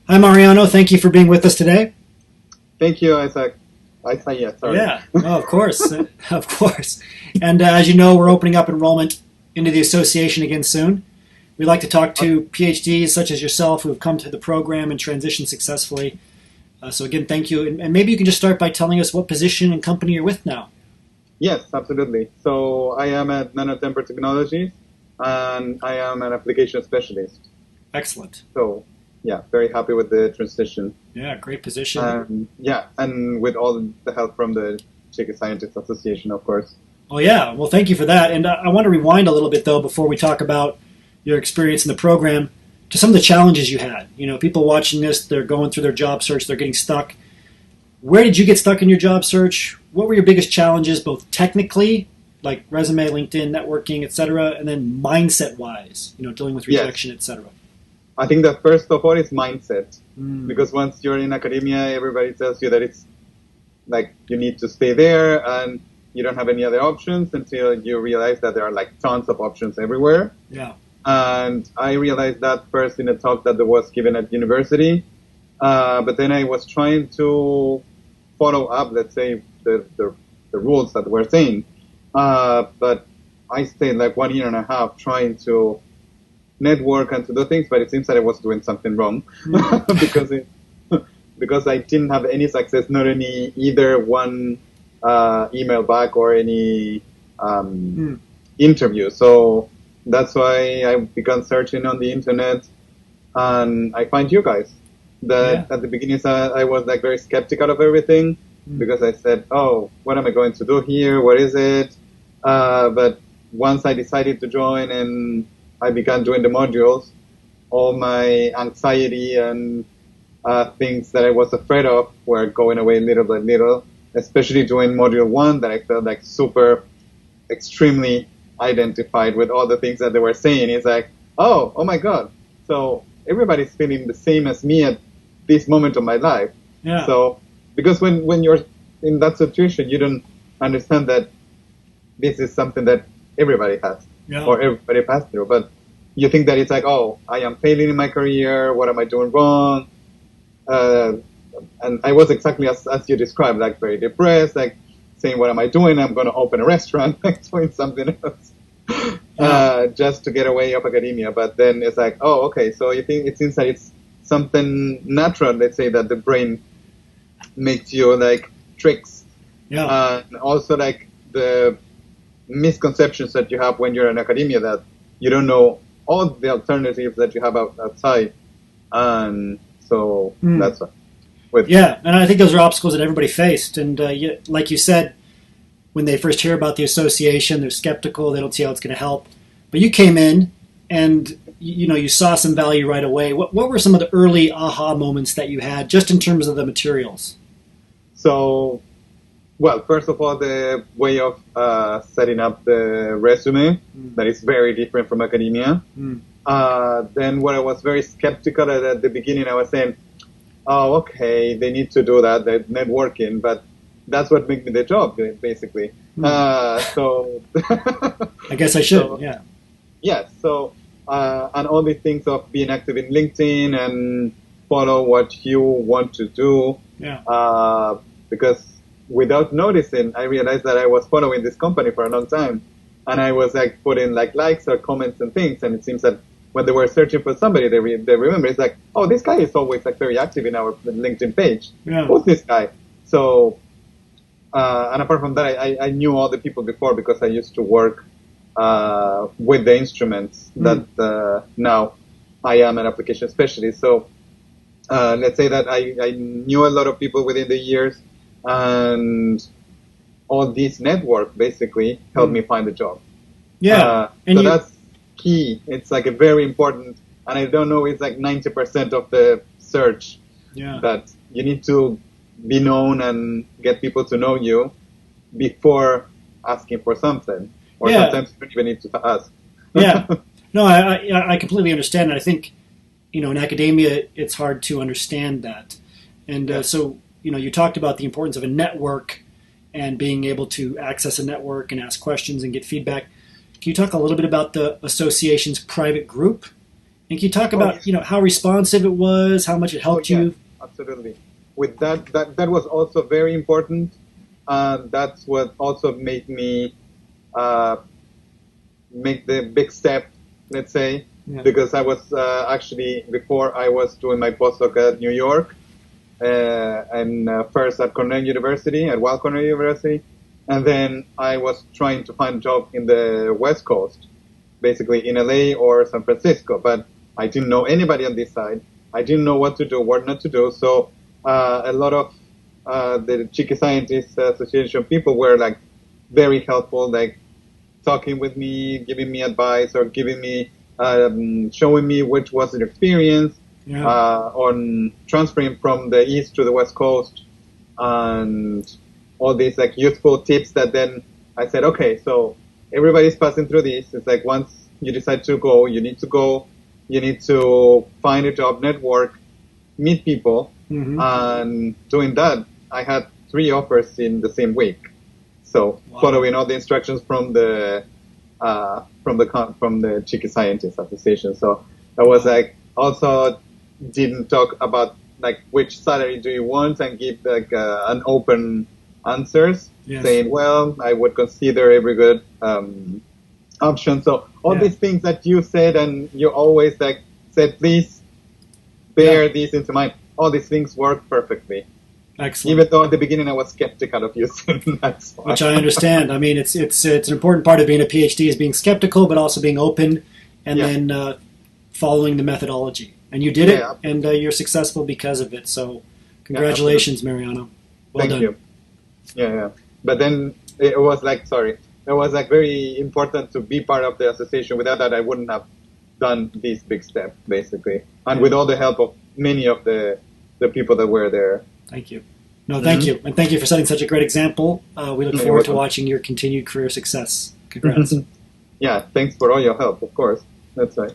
Hi, Mariano. Thank you for being with us today. Thank you, Isaac. Isaac, yeah, sorry. Yeah, oh, of course, of course. And as you know, we're opening up enrollment into the association again soon. We like to talk to PhDs such as yourself who have come to the program and transitioned successfully. So again, thank you. And maybe you can just start by telling us what position and company you're with now. Yes, absolutely. So I am at Nanotemper Technologies, and I am an application specialist. Excellent. So, yeah, very happy with the transition. Yeah, great position. Yeah, and with all the help from the Czech Scientists Association, of course. Oh, yeah. Well, thank you for that. And I want to rewind a little bit, though, before we talk about your experience in the program to some of the challenges you had. You know, people watching this, they're going through their job search, they're getting stuck. Where did you get stuck in your job search? What were your biggest challenges, both technically, like resume, LinkedIn, networking, etc., and then mindset-wise, you know, dealing with rejection, etc.? I think that first of all is mindset. Because once you're in academia, everybody tells you that it's like you need to stay there and you don't have any other options until you realize that there are like tons of options everywhere. Yeah. And I realized that first in a talk that was given at university. But then I was trying to follow up, let's say, the rules that we're saying. But I stayed like 1 year and a half trying to network and to do things, but it seems that I was doing something wrong because I didn't have any success, not any either one email back or any interview. So that's why I began searching on the internet, and I find you guys. At the beginning, I was like very skeptical of everything because I said, "Oh, what am I going to do here? What is it?" But once I decided to join and I began doing the modules, all my anxiety and things that I was afraid of were going away little by little, especially doing module 1 that I felt like super, extremely identified with all the things that they were saying. It's like, oh my God. So everybody's feeling the same as me at this moment of my life. Yeah. So, because when you're in that situation, you don't understand that this is something that everybody has. Yeah. Or everybody passed through, but you think that it's like, oh, I am failing in my career, what am I doing wrong? And I was exactly as you described, like very depressed, like saying, what am I doing? I'm going to open a restaurant, like doing something else, just to get away of academia. But then it's like, oh, okay, so you think it seems that it's something natural, let's say, that the brain makes you like tricks. Yeah. And also like the misconceptions that you have when you're in academia, that you don't know all the alternatives that you have outside. And so that's what. Yeah, and I think those are obstacles that everybody faced. And like you said, when they first hear about the association, they're skeptical. They don't see how it's going to help. But you came in and, you know, you saw some value right away. What were some of the early aha moments that you had just in terms of the materials? So, well, first of all, the way of setting up the resume, that is very different from academia. Then what I was very skeptical at the beginning, I was saying, oh, okay, they need to do that, they're networking, but that's what makes me the job, basically. So I guess I should, yeah. Yeah, so, and all these things of being active in LinkedIn and follow what you want to do. Yeah. Because without noticing, I realized that I was following this company for a long time, and I was like putting like likes or comments and things, and it seems that when they were searching for somebody, they remember it's like, oh, this guy is always like very active in our LinkedIn page. Yeah. Who's this guy? So, and apart from that, I knew all the people before because I used to work with the instruments that now I am an application specialist. So let's say that I knew a lot of people within the years, and all this network basically helped me find a job. Yeah. So that's key. It's like a very important, and I don't know, it's like 90% of the search that you need to be known and get people to know you before asking for something. Or sometimes you don't even need to ask. Yeah. No, I completely understand. I think, you know, in academia, it's hard to understand that. And so, you know, you talked about the importance of a network and being able to access a network and ask questions and get feedback. Can you talk a little bit about the association's private group And can you talk about how responsive it was, how much it helped you? Absolutely. With that was also very important. That's what also made me make the big step, let's say, because I was actually, before I was doing my postdoc at New York, and first at Cornell University, at Weill Cornell University, and then I was trying to find a job in the West Coast, basically in LA or San Francisco, but I didn't know anybody on this side. I didn't know what to do, what not to do, so a lot of the Cheeky Scientists Association people were like very helpful, like talking with me, giving me advice, or giving me, showing me which was their experience on transferring from the East to the West Coast, and all these like useful tips that then I said, okay, so everybody's passing through this. It's like once you decide to go, you need to go, you need to find a job, network, meet people, and doing that, I had 3 offers in the same week. So following all the instructions from the Cheeky Scientists Association. So I was like, also didn't talk about like which salary do you want and give like an open answers, saying, well, I would consider every good option. So all these things that you said, and you always like said, please bear these into mind. All these things work perfectly. Excellent. Even though at the beginning I was skeptical of using that. Which I understand. I mean, it's an important part of being a PhD is being skeptical, but also being open, and then following the methodology. And you did it, and you're successful because of it. So, congratulations, Mariano. Well done. Thank you. Yeah. But then it was like, it was like very important to be part of the association. Without that, I wouldn't have done this big step, basically. And with all the help of many of the people that were there. Thank you. No, thank you. And thank you for setting such a great example. We look forward to watching your continued career success. Congrats. Yeah, thanks for all your help, of course. That's right.